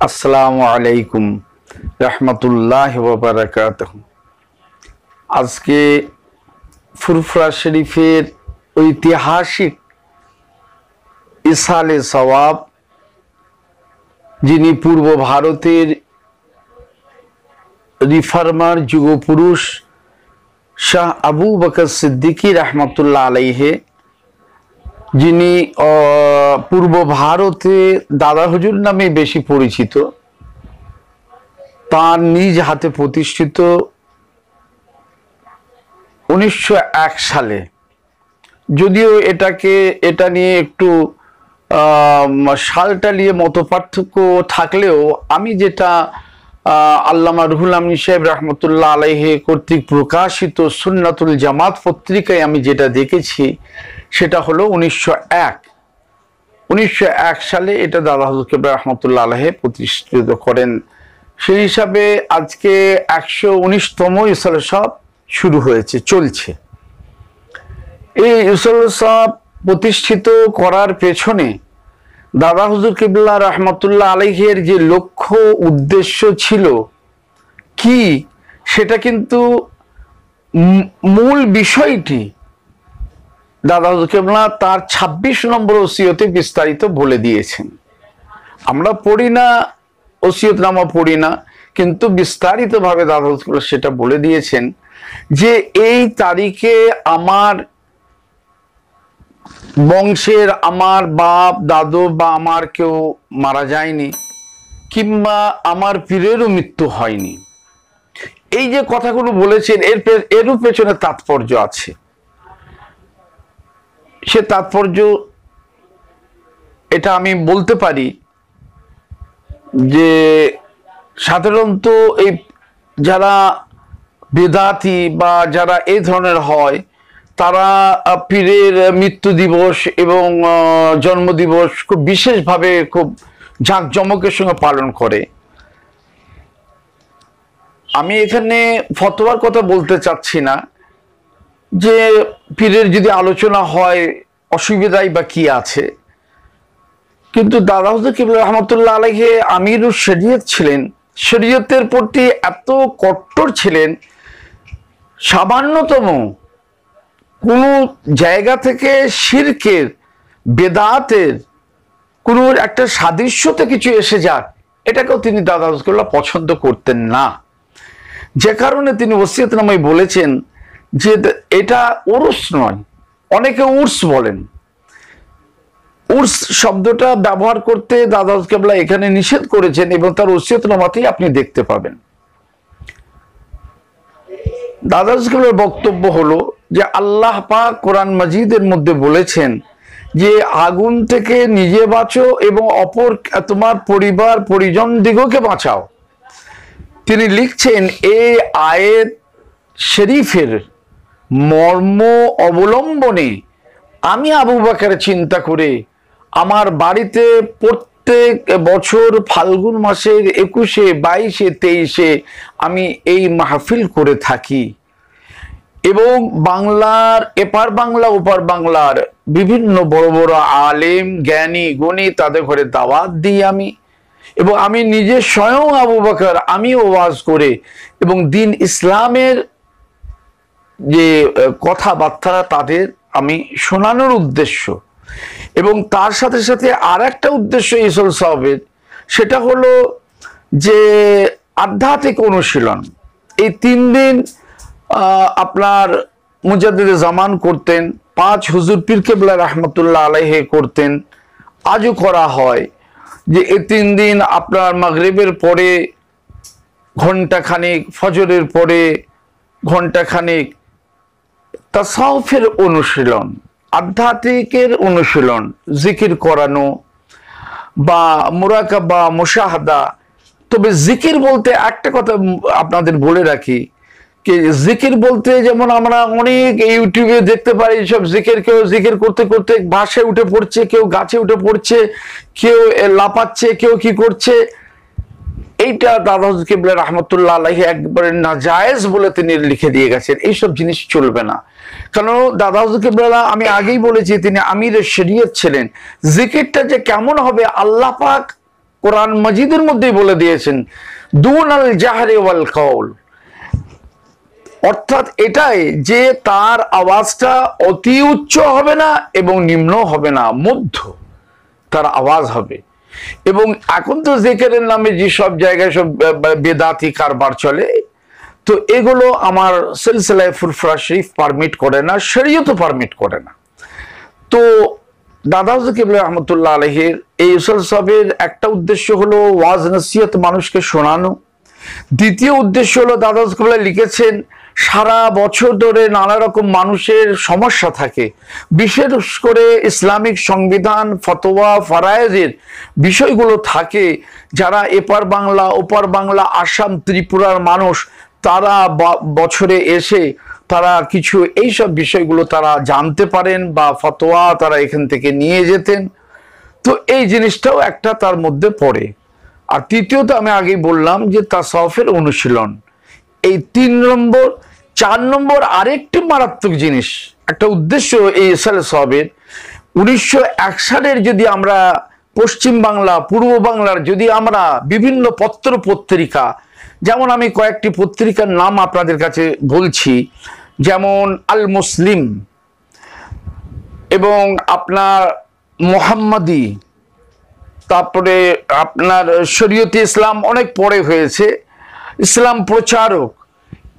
আসসালামু আলাইকুম রহমতুল্লাহি ওয়া বারাকাতুহু। আজকে ফুরফুরা শরীফের ঐতিহাসিক ইসালে সওয়াব, যিনি পূর্ব ভারতের রিফর্মার যুগপুরুষ শাহ আবু বকর সিদ্দিকী রহমতুল্লাহ আলাইহে, যিনি পূর্ব ভারতে দাদা হুজুর নামে বেশি পরিচিত, তার নিজ হাতে প্রতিষ্ঠিত 1901 সালে, যদিও এটা নিয়ে একটু সালটা নিয়ে মত পার্থক্য থাকলেও আমি যেটা আল্লামা রুহুল আমিন সাহেব রহমতুল্লাহ আলাইহি কর্তৃক প্রকাশিত সুন্নাতুল জামাত পত্রিকায় আমি যেটা দেখেছি সেটা হলো 1901 সালে এটা দাদা হুজুর কেবলা রহমতুল্লাহ আলাইহি প্রতিষ্ঠিত করেন। সেই হিসাবে আজকে 119তম ইসালে সওয়াব শুরু হয়েছে, চলছে। এই ইসালে সওয়াব প্রতিষ্ঠিত করার পেছনে দাদা হুজুর কেবলা রহমতুল্লাহ আলাইহির যে লক্ষ্য উদ্দেশ্য ছিল কি, সেটা কিন্তু মূল বিষয়টি দাদা হুজুর কেবলা তার 26 নম্বর ওসিয়তে বিস্তারিত বলে দিয়েছেন। আমরা পড়ি না, ওসিয়তনামা পড়ি না, কিন্তু বিস্তারিতভাবে দাদা হুজুর কেবলা সেটা বলে দিয়েছেন যে এই তারিখে আমার বংশের আমার বাপ দাদু বা আমার কেউ মারা যায়নি, কিংবা আমার পীরেরও মৃত্যু হয়নি। এই যে কথাগুলো বলেছেন এরও পেছনে তাৎপর্য আছে। সে তাৎপর্য এটা আমি বলতে পারি যে সাধারণত এই যারা বেদাতি বা যারা এই ধরনের হয়, তারা পীরের মৃত্যু দিবস এবং জন্মদিবস খুব বিশেষভাবে খুব জাঁকজমকের সঙ্গে পালন করে। আমি এখানে ফতোয়ার কথা বলতে চাচ্ছি না যে পীরের যদি আলোচনা হয় অসুবিধাই বা কি আছে, কিন্তু দাদা হুজুর কেবলা রহমতুল্লাহ আলাইহি আমিরুশ শরীয়ত ছিলেন, শরীয়তের প্রতি এত কট্টর ছিলেন, সামান্যতম কোনো জায়গা থেকে শিরকের বেদাতের কোনো একটা সাদৃশ্যতে কিছু এসে যাক, এটাকেও তিনি দাদা হুজুর কেবলা পছন্দ করতেন না। যে কারণে তিনি ওসিয়তনামায় বলেছেন যে এটা উরুস নয়, অনেকে উর্স বলেন, উর্স শব্দটা ব্যবহার করতে দাদা হুজুর কেবলা এখানে নিষেধ করেছেন এবং তার ওসিয়তনামাতেই আপনি দেখতে পাবেন। দাদা হুজুর কেবলার বক্তব্য হলো যে আল্লাহ পাক কোরআন মাজিদের মধ্যে বলেছেন যে আগুন থেকে নিজে বাঁচো এবং অপর তোমার পরিবার পরিজন দিগকে বাঁচাও। তিনি লিখছেন এই আয়াত শরীফের মর্ম অবলম্বনে আমি আবু বকরের চিন্তা করে আমার বাড়িতে প্রত্যেক বছর ফাল্গুন মাসের 21, 22, 23 আমি এই মাহফিল করে থাকি এবং বাংলার এপার বাংলা ওপার বাংলার বিভিন্ন বড় বড় আলেম জ্ঞানী গুণী তাদের ঘরে দাওয়াত দিই আমি, এবং আমি নিজে স্বয়ং আবু বকর আমি ওয়াজ করে এবং দিন ইসলামের যে কথাবার্তা তাদের আমি শোনানোর উদ্দেশ্য, এবং তার সাথে সাথে আর একটা উদ্দেশ্য ইসালে সওয়াবের, সেটা হলো যে আধ্যাত্মিক অনুশীলন। এই 3 দিন আপনার মুজাদ্দিদে জামান করতেন, 5 হুজুর পীর কেবলা রহমতুল্লাহ আলাইহি করতেন, আজও করা হয় যে এই 3 দিন আপনার মাগরিবের পরে ঘন্টাখানিক, ফজরের পরে ঘন্টাখানিক তাসাউফের অনুশীলন, আধ্যাত্মিকের অনুশীলন, জিকির করানো বা মুরাকাবা মুশাহাদা। তবে জিকির বলতে একটা কথা আপনাদের বলে রাখি, কি জিকির বলতে যেমন আমরা অনেক ইউটিউবে দেখতে পাই সব জিকির, কেউ জিকির করতে করতে বাসায় উঠে পড়ছে, কেউ গাছে উঠে পড়ছে, কেউ লাফাচ্ছে, কেউ কি করছে। এইটা দাদা হুজুর কেবলা রহমতুল্লাহ আলাইহি একবারে নাজায়েজ বলে তিনি লিখে দিয়ে গেছেন। এইসব জিনিস চলবে না, কারণ দাদা হুজুর কেবলা আমি আগেই বলেছি তিনি আমিরের শরীয়ত ছিলেন। জিকিরটা যে কেমন হবে আল্লাহ পাক কোরআন মাজিদের মধ্যেই বলে দিয়েছেন দুনাল জাহরি ওয়াল কওল, অর্থাৎ এটাই যে তার আওয়াজটা অতি উচ্চ হবে না এবং নিম্ন হবে না, মধ্য তার আওয়াজ হবে। এবং এখন তো জিকিরের নামে যে সব জায়গায় সব বেদাতি কারবার চলে, তো এগুলো আমার সিলসিলায়ে ফুরফুরা শরীফ পারমিট করে না, শরীয়তও পারমিট করে না। তো দাদা হুজুর কিবলা রহমতুল্লাহ আলাইহির এই উসুল সাহেবের একটা উদ্দেশ্য হলো ওয়াজ নসিহত মানুষকে শোনানো। দ্বিতীয় উদ্দেশ্য হলো দাদা হুজুর কিবলা লিখেছেন সারা বছর ধরে নানা রকম মানুষের সমস্যা থাকে, বিশেষ করে ইসলামিক সংবিধান ফতোয়া ফরায়েজের বিষয়গুলো থাকে। যারা এপার বাংলা ওপার বাংলা আসাম ত্রিপুরার মানুষ, তারা বছরে এসে তারা কিছু এইসব বিষয়গুলো তারা জানতে পারেন বা ফতোয়া তারা এখান থেকে নিয়ে যেতেন। তো এই জিনিসটাও একটা তার মধ্যে পড়ে। আর তৃতীয়ত আমি আগেই বললাম যে তাসাউফের অনুশীলন, এই 3 নম্বর। 4 নম্বর আরেকটি মারাত্মক জিনিস, একটা উদ্দেশ্য এই ইসালে সাহেবের 1901 সালের যদি আমরা পশ্চিম বাংলা পূর্ব বাংলার যদি আমরা বিভিন্ন পত্র পত্রিকা, যেমন আমি কয়েকটি পত্রিকার নাম আপনাদের কাছে বলছি, যেমন আল মুসলিম এবং আপনার মোহাম্মদী, তারপরে আপনার শরীয়তে ইসলাম অনেক পরে হয়েছে, ইসলাম প্রচারক,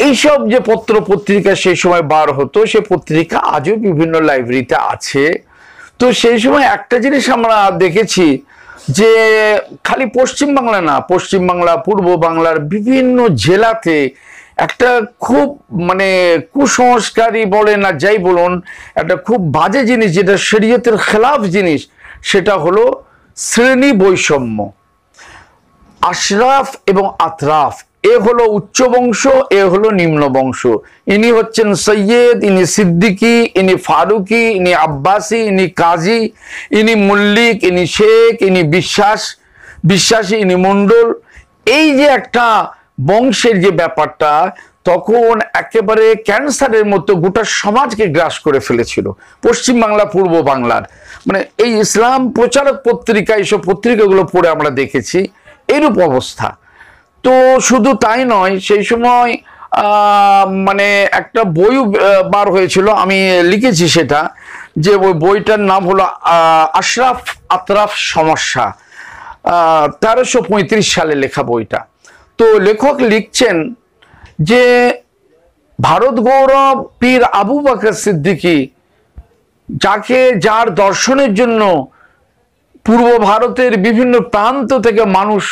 এইসব যে পত্র পত্রিকা সেই সময় বার হতো, সে পত্রিকা আজও বিভিন্ন লাইব্রেরিতে আছে। তো সেই সময় একটা জিনিস আমরা দেখেছি যে খালি পশ্চিম বাংলা না, পশ্চিম বাংলা পূর্ব বাংলার বিভিন্ন জেলাতে একটা খুব মানে কুসংস্কারই বলেন আর যাই বলুন, একটা খুব বাজে জিনিস যেটা শরীয়তের খেলাফ জিনিস, সেটা হলো শ্রেণী বৈষম্য। আশরাফ এবং আতরাফ, এ হলো উচ্চ বংশ, এ হলো নিম্ন বংশ। ইনি হচ্ছেন সৈয়দ, ইনি সিদ্দিকি, ইনি ফারুকি, ইনি আব্বাসী, ইনি কাজী, ইনি মল্লিক, ইনি শেখ, ইনি বিশ্বাসী, ইনি মণ্ডল। এই যে একটা বংশের যে ব্যাপারটা, তখন একেবারে ক্যান্সারের মতো গোটা সমাজকে গ্রাস করে ফেলেছিল পশ্চিম বাংলা পূর্ব বাংলার। মানে এই ইসলাম প্রচারক পত্রিকা, এইসব পত্রিকাগুলো পড়ে আমরা দেখেছি এরূপ অবস্থা। তো শুধু তাই নয়, সেই সময় মানে একটা বই বার হয়েছিল, আমি লিখেছি সেটা, যে ওই বইটার নাম হলো আশরাফ আতরাফ সমস্যা, 1335 সালে লেখা বইটা। তো লেখক লিখছেন যে ভারত গৌরব পীর আবু বকর সিদ্দিকী, যার দর্শনের জন্য পূর্ব ভারতের বিভিন্ন প্রান্ত থেকে মানুষ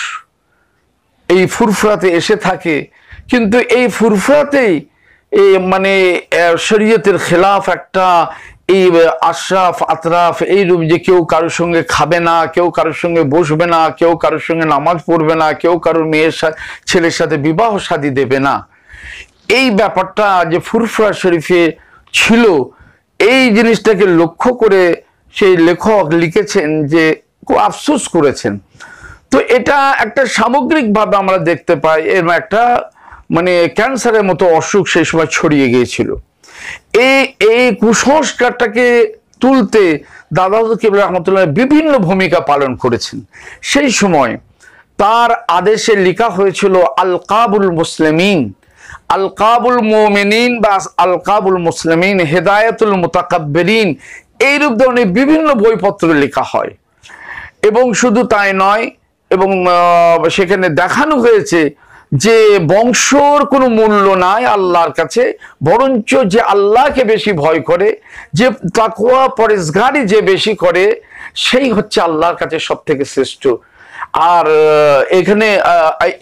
এই ফুরফুরাতে এসে থাকে, কিন্তু এই ফুরফুরাতেই মানে শরীয়তের খেলাফ একটা এই আশরাফ আতরাফ এইরূপ যে কেউ কারোর সঙ্গে খাবে না, কেউ কারোর সঙ্গে বসবে না, কেউ কারোর সঙ্গে নামাজ পড়বে না, কেউ কারোর ছেলের সাথে বিবাহ শাদী দেবে না, এই ব্যাপারটা যে ফুরফুরা শরীফে ছিল, এই জিনিসটাকে লক্ষ্য করে সেই লেখক লিখেছেন যে খুব আফসোস করেছেন। তো এটা একটা সামগ্রিকভাবে আমরা দেখতে পাই এর একটা মানে ক্যান্সারের মতো অসুখ সেই সময় ছড়িয়ে গিয়েছিল। এই কুসংস্কারটাকে তুলতে দাদা হুজুর কিবলা রহমতুল্লাহ বিভিন্ন ভূমিকা পালন করেছেন। সেই সময় তার আদেশে লেখা হয়েছিল আলকাবুল মুসলিমিন, আলকাবুল মুমিনিন বা আলকাবুল মুসলিমিন, হেদায়েতুল মুতাকাব্বিরিন, এইরূপ ধরনের বিভিন্ন বইপত্র লেখা হয়। এবং শুধু তাই নয়, এবং সেখানে দেখানো হয়েছে যে বংশর কোনো মূল্য নাই আল্লাহর কাছে, বরঞ্চ যে আল্লাহকে বেশি ভয় করে, যে তাকওয়া পরেজগারি যে বেশি করে, সেই হচ্ছে আল্লাহর কাছে সব থেকে শ্রেষ্ঠ। আর এখানে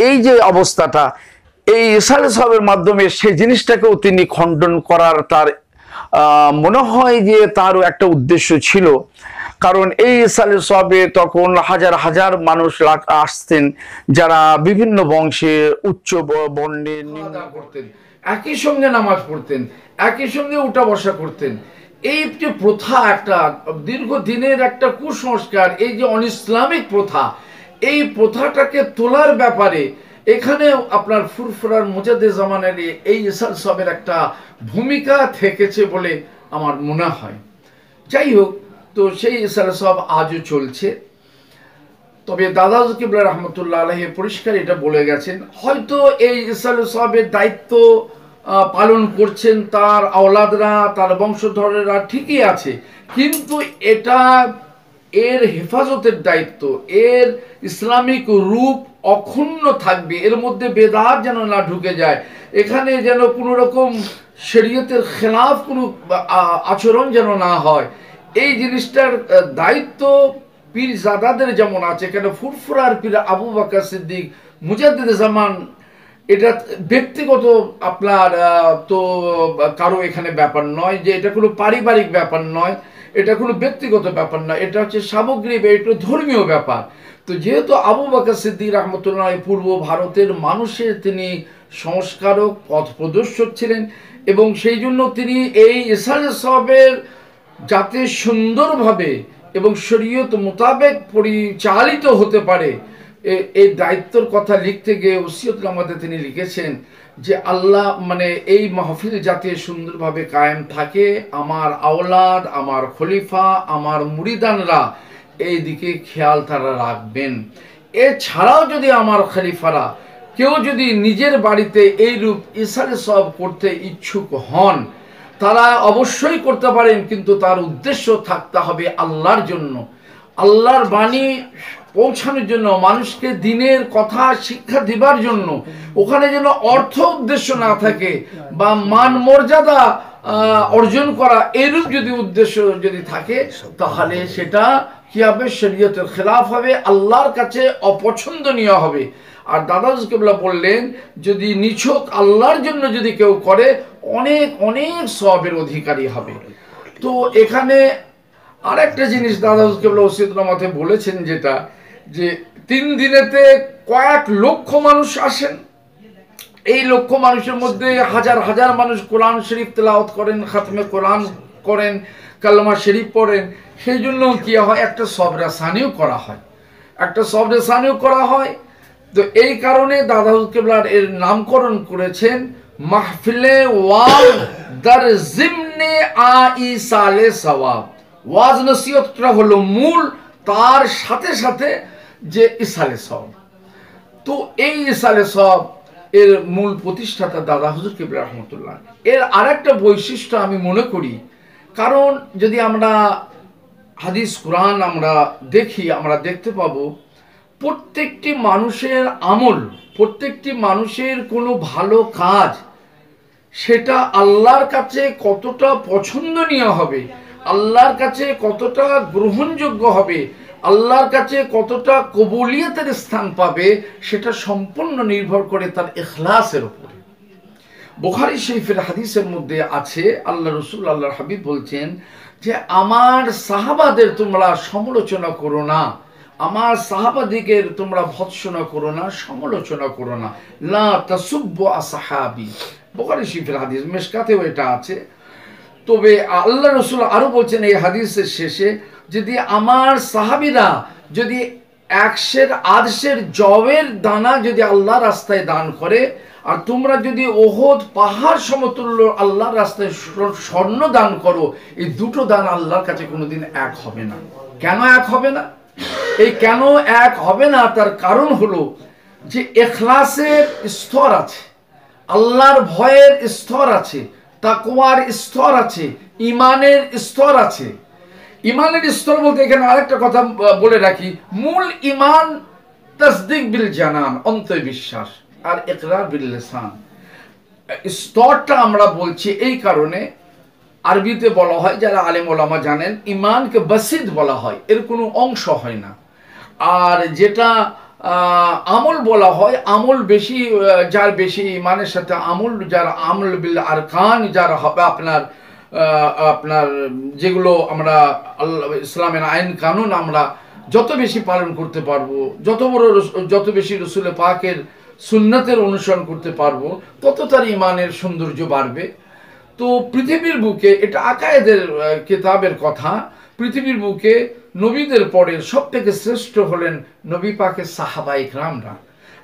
এই যে অবস্থাটা, এই ইসালে সাহেবের মাধ্যমে সেই জিনিসটাকেও তিনি খণ্ডন করার তার মনে হয় যে তারও একটা উদ্দেশ্য ছিল। কারণ এই ইসালে সাহেবে তখন হাজার হাজার মানুষ আসতেন যারা বিভিন্ন বংশে উচ্চ বর্ণে করতেন, একই সঙ্গে নামাজ পড়তেন, একই সঙ্গে উঠা বসা করতেন। এই যে প্রথা, একটা দীর্ঘদিনের একটা কুসংস্কার, এই যে অনইসলামিক প্রথা, এই প্রথাটাকে তোলার ব্যাপারে এখানে আপনার ফুরফুরার মুজাদ্দে জামানের এই ইসালে সাহেবের একটা ভূমিকা থেকেছে বলে আমার মনে হয়। যাই হোক, তো সেই ইসালে সাহেব আজও চলছে। তবে দাদা কিবলা রহমতুল্লাহ আলাইহি পরিষ্কার এটা বলে গেছেন, হয়তো এই ইরসালে সাহাবের দায়িত্ব পালন করছেন তার আওলাদরা, তার বংশধরেরা, ঠিকই আছে, কিন্তু এটা এর হেফাজতের দায়িত্ব, এর ইসলামিক রূপ অক্ষুণ্ণ থাকবে, এর মধ্যে বেদাত যেন না ঢুকে যায়, এখানে যেন কোনো রকম শরীয়তের খেলাফ কোনো আচরণ যেন না হয়, এই জিনিসটার দায়িত্ব পীরজাদাদের যেমন আছে। কেন ফুরফুরার পীর আবু বকর সিদ্দিক মুজাদ্দিদ জামান, এটা ব্যক্তিগত আপনার তো কারো এখানে ব্যাপার নয়, যে এটা কোনো পারিবারিক ব্যাপার নয়, এটা কোনো ব্যক্তিগত ব্যাপার নয়, এটা হচ্ছে সামগ্রিক, এটা ধর্মীয় ব্যাপার। তো যেহেতু আবু বকর সিদ্দিক রহমতুল্লাহ পূর্ব ভারতের মানুষের তিনি সংস্কারক, পথ প্রদর্শক ছিলেন, এবং সেই জন্য তিনি এই ইরসালে সাহাবের যাতে সুন্দরভাবে এবং শরীয়ত মোতাবেক পরিচালিত হতে পারে, এই দায়িত্বের কথা লিখতে গিয়ে ওসিয়তনামাতে তিনি লিখেছেন যে আল্লাহ মানে এই মাহফিল যাতে সুন্দরভাবে কায়েম থাকে, আমার আওলাদ, আমার খলিফা, আমার মুরিদানরা এই দিকে খেয়াল তারা রাখবেন। এছাড়াও যদি আমার খলিফারা কেউ যদি নিজের বাড়িতে এই রূপ ইরসালে সাহাব করতে ইচ্ছুক হন, তারা অবশ্যই করতে পারেন, কিন্তু তার উদ্দেশ্য থাকতে হবে আল্লাহর জন্য, আল্লাহর বাণী পৌঁছানোর জন্য, মানুষকে দিনের কথা শিক্ষা দিবার জন্য। ওখানে যেন অর্থ উদ্দেশ্য না থাকে বা মান মর্যাদা অর্জন করা এরূপ যদি উদ্দেশ্য যদি থাকে, তাহলে সেটা কি হবে? শরীয়তের খেলাফ হবে, আল্লাহর কাছে অপছন্দনীয় হবে। আর দাদা কিবলা বললেন, যদি নিছক আল্লাহর জন্য যদি কেউ করে, অনেক অনেক সওয়াবের অধিকারী হবে। তো এখানে আরেকটা জিনিস দাদা কিবলা ওসিয়তনামাতে বলেছেন, যেটা যে 3 দিনেতে কয়েক লক্ষ মানুষ আসেন, এই লক্ষ মানুষের মধ্যে হাজার হাজার মানুষ কোরআন শরীফ তেলাওয়াত করেন, খাতমে কোরআন করেন, কালমা শরীফ পড়েন। সেই জন্য কি হয়, একটা সবরাসানিও করা হয়, একটা সবরাসানিও করা হয়। তো এই কারণে দাদা কিবলার এর নামকরণ করেছেন মাহফিলে ওয়াজ দার জিমনে আইসালে সওয়াব। ওয়াজ নসিহতটা হলো মূল, তার সাথে সাথে যে ইরসালে সাওয়াব। তো এই ইরসালে সাওয়াব এর মূল প্রতিষ্ঠাতা দাদা হুজুর কিবলা রহমতুল্লাহ। এর আরেকটা বৈশিষ্ট্য আমি মনে করি, কারণ যদি আমরা হাদিস কোরআন আমরা দেখি, আমরা দেখতে পাবো প্রত্যেকটি মানুষের আমল, প্রত্যেকটি মানুষের কোনো ভালো কাজ, সেটা আল্লাহর কাছে কতটা পছন্দনীয় হবে, আল্লাহর কাছে কতটা গ্রহণযোগ্য হবে, আল্লাহর কাছে কতটা কবুলিয়তের স্থান পাবে, সেটা সম্পূর্ণ নির্ভর করে তার ইখলাসের উপরে। বুখারী শরীফের হাদিসের মধ্যে আছে, আল্লাহ রসুল আল্লাহর হাবিব বলছেন যে আমার সাহাবাদের তোমরা সমালোচনা করো না, আমার সাহাবাদিগের তোমরা ভৎসনা করো না, সমালোচনা করো না। লা তাসুব্বু আসহাবি, বুখারী শরীফের হাদিস, মিশকাতেও এটা আছে। তবে আল্লাহ রসুল আরো বলছেন এই হাদিসের শেষে, যদি আমার সাহাবীরা যদি 100 জবের দানা যদি আল্লাহ রাস্তায় দান করে, আর তোমরা যদি ওহদ পাহাড় সমতুল্য আল্লাহর রাস্তায় স্বর্ণ দান করো, এই দুটো দান আল্লাহর কাছে কোনোদিন এক হবে না। কেন এক হবে না? এই কেন এক হবে না, তার কারণ হলো যে ইখলাসের স্তর আছে, আল্লাহর ভয়ের স্তর আছে, তাকওয়ার স্তর আছে, ইমানের স্তর আছে। ইমানের স্তর বলতে এখানে আরেকটা কথা বলে রাখি, মূল ইমান তাসদিক বিল জানান, অন্তরে বিশ্বাস, আর ইকরার বিল লিসান। স্তরটা আমরা বলছি এই কারণে, আরবিতে বলা হয়, যারা আলেম ওলামা জানেন, ইমানকে বাসিদ বলা হয়, এর কোনো অংশ হয় না। আর যেটা আমল বলা হয়, আমল বেশি, যার বেশি ইমানের সাথে আমল, যার আমল বিল আরকান, যার হবে আপনার আপনার যেগুলো আমরা আল্লাহ ইসলামের আইন কানুন আমরা যত বেশি পালন করতে পারবো, যত বেশি রসুল পাকের সুন্নতের অনুসরণ করতে পারবো, তত তার ইমানের সৌন্দর্য বাড়বে। তো পৃথিবীর বুকে, এটা আকায়েদের কিতাবের কথা, পৃথিবীর বুকে নবীদের পরে সব থেকে শ্রেষ্ঠ হলেন নবী পাকের সাহাবা ইকরামরা।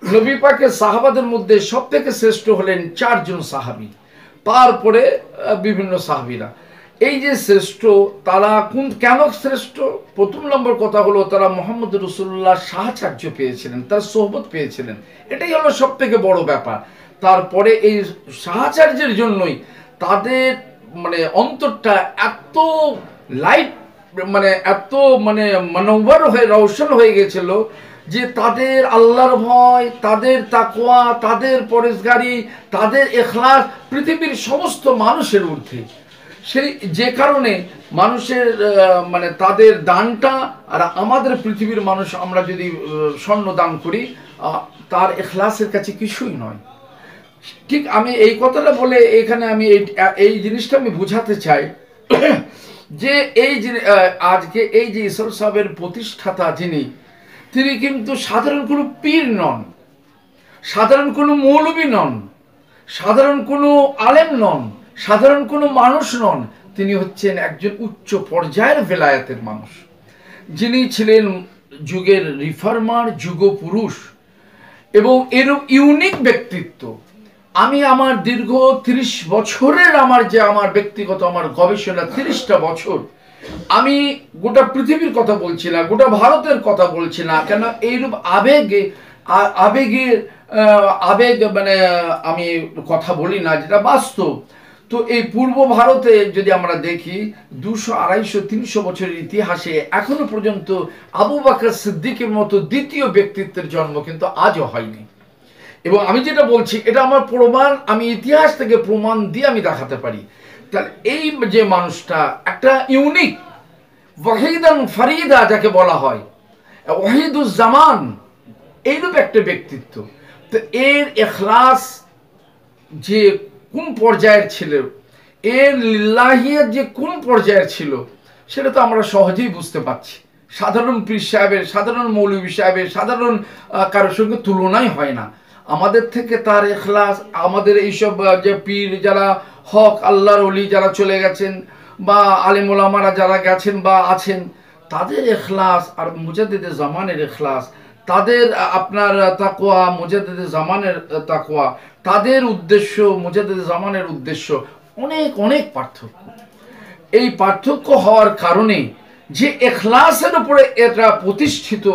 নবী পাকের সাহাবাদের মধ্যে সব থেকে শ্রেষ্ঠ হলেন 4 জন সাহাবী, তারপরে বিভিন্ন সাহাবীরা। এই যে শ্রেষ্ঠ, তারা কেন শ্রেষ্ঠ? প্রথম নম্বর কথা হলো তারা মোহাম্মদ রসুল্লাহ সাহচর্য পেয়েছিলেন, তার সোহবত পেয়েছিলেন, এটাই হলো সব থেকে বড় ব্যাপার। তারপরে এই সাহচর্যের জন্যই তাদের মানে অন্তরটা এত লাইট, মানে এত মানে মনোবর হয়ে রৌশন হয়ে গেছিল যে তাদের আল্লাহর ভয়, তাদের তাকওয়া, তাদের পরেশগারি, তাদের ইখলাস পৃথিবীর সমস্ত মানুষের ঊর্ধ্বে। সেই যে কারণে মানুষের মানে তাদের দানটা, আর আমাদের পৃথিবীর মানুষ আমরা যদি স্বর্ণ দান করি তার ইখলাসের কাছে কিছুই নয়। ঠিক আমি এই কথাটা বলে এখানে আমি এই জিনিসটা আমি বোঝাতে চাই যে এই আজকে এই যে ঈশ্বর সাহেবের প্রতিষ্ঠাতা তিনি কিন্তু সাধারণ কোনো পীর নন, সাধারণ কোনো মৌলবী নন, সাধারণ কোনো আলেম নন, সাধারণ কোনো মানুষ নন। তিনি হচ্ছেন একজন উচ্চ পর্যায়ের ভেলায়েতের মানুষ, যিনি ছিলেন যুগের রিফর্মার, যুগ পুরুষ এবং এরূপ ইউনিক ব্যক্তিত্ব। আমি আমার দীর্ঘ 30 বছরের আমার ব্যক্তিগত আমার গবেষণা 30টা বছর, আমি গোটা পৃথিবীর কথা বলছি না, গোটা ভারতের কথা বলছি না, কেন এইরূপ আবেগ মানে আমি কথা বলি না, যেটা বাস্তব। তো এই পূর্ব ভারতে যদি আমরা দেখি 200, 250, 300 বছরের ইতিহাসে এখনো পর্যন্ত আবু বকর সিদ্দিকের মতো দ্বিতীয় ব্যক্তিত্বের জন্ম কিন্তু আজও হয়নি। এবং আমি যেটা বলছি এটা আমার প্রমাণ, আমি ইতিহাস থেকে প্রমাণ দিয়ে আমি দেখাতে পারি। তাহলে এই যে মানুষটা একটা ইউনিক ওয়াহিদান ফরিদা যাকে বলা হয়, ওয়াহিদুজ্জামান, এইরূপ একটা ব্যক্তিত্ব। তো এর ইখলাস যে কোন পর্যায়ের ছিল, এর লিল্লাহিয়ত যে কোন পর্যায়ের ছিল, সেটা তো আমরা সহজেই বুঝতে পারছি। সাধারণ পীর সাহেবের, সাধারণ মৌলভী সাহেবের, সাধারণ কারোর সঙ্গে তুলনাই হয় না। আমাদের থেকে তার ইখলাস, আমাদের এইসব যে পীর যারা হক আল্লাহর ওলি যারা চলে গেছেন বা আলেম ওলামারা যারা গেছেন বা আছেন, তাদের ইখলাস আর মুজাদ্দিদে জামানের ইখলাস, তাদের আপনার তাকওয়া, মুজাদ্দিদে জামানের তাকওয়া, তাদের উদ্দেশ্য, মুজাদ্দিদে জামানের উদ্দেশ্য অনেক অনেক পার্থক্য। এই পার্থক্য হওয়ার কারণে যে ইখলাসের উপরে এটা প্রতিষ্ঠিত,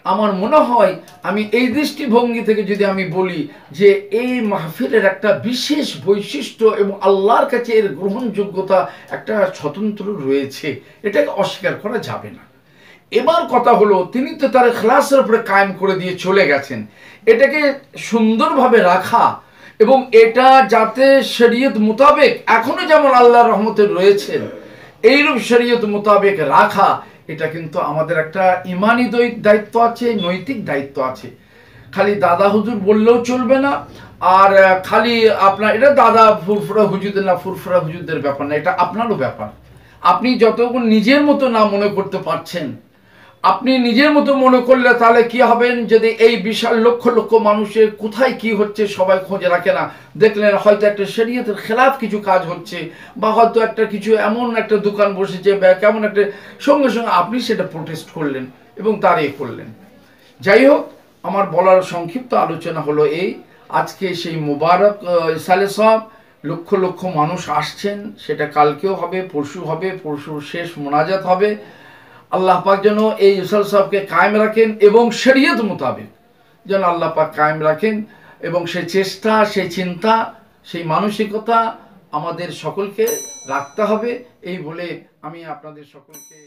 আমার মনে হয় আমি এই দৃষ্টিভঙ্গি থেকে যদি আমি বলি যে এই মাহফিলের একটা বিশেষ বৈশিষ্ট্য এবং আল্লাহর কাছে এর গ্রহণযোগ্যতা একটা স্বতন্ত্র রয়েছে, এটাকে অস্বীকার করা যাবে না। এবার কথা হলো, তিনি তো তার ইখলাসের উপরে কায়েম করে দিয়ে চলে গেছেন, এটাকে সুন্দরভাবে রাখা এবং এটা যাতে শরীয়ত মোতাবেক এখনো যেমন আল্লাহর রহমতে রয়েছেন এইরূপ শরীয়ত মোতাবেক রাখা, এটা কিন্তু আমাদের একটা ইমানি দায়িত্ব আছে, নৈতিক দায়িত্ব আছে। খালি দাদা হুজুর বললেও চলবে না, আর খালি আপনার এটা দাদা ফুরফুরা হুজুরদের না, ফুরফুরা হুজুরদের ব্যাপার না, এটা আপনারও ব্যাপার। আপনি যতক্ষণ নিজের মতো না মনে করতে পারছেন, আপনি নিজের মতো মনে করলে তাহলে কি হবেন, যদি এই বিশাল লক্ষ লক্ষ মানুষের কোথায় কি হচ্ছে সবাই খোঁজ রাখে না, দেখলেন হয়তো একটা শরীয়তের খেলাফ কিছু কাজ হচ্ছে, বা হয়তো একটা কিছু এমন একটা দোকান বসেছে বা কেমন একটা, সঙ্গে সঙ্গে আপনি সেটা প্রোটেস্ট করলেন এবং তার করলেন। যাই হোক, আমার বলার সংক্ষিপ্ত আলোচনা হলো এই, আজকে সেই মুবারক ইসালে সাহেব, লক্ষ লক্ষ মানুষ আসছেন, সেটা কালকেও হবে, পরশু হবে, পরশুর শেষ মোনাজাত হবে। আল্লাহ পাক যেন এই ইসাল সাহেবকে কায়েম রাখেন এবং শরীয়ত মোতাবেক যেন আল্লাহ পাক কায়েম রাখেন, এবং সেই চেষ্টা, সেই চিন্তা, সেই মানসিকতা আমাদের সকলকে রাখতে হবে। এই বলে আমি আপনাদের সকলকে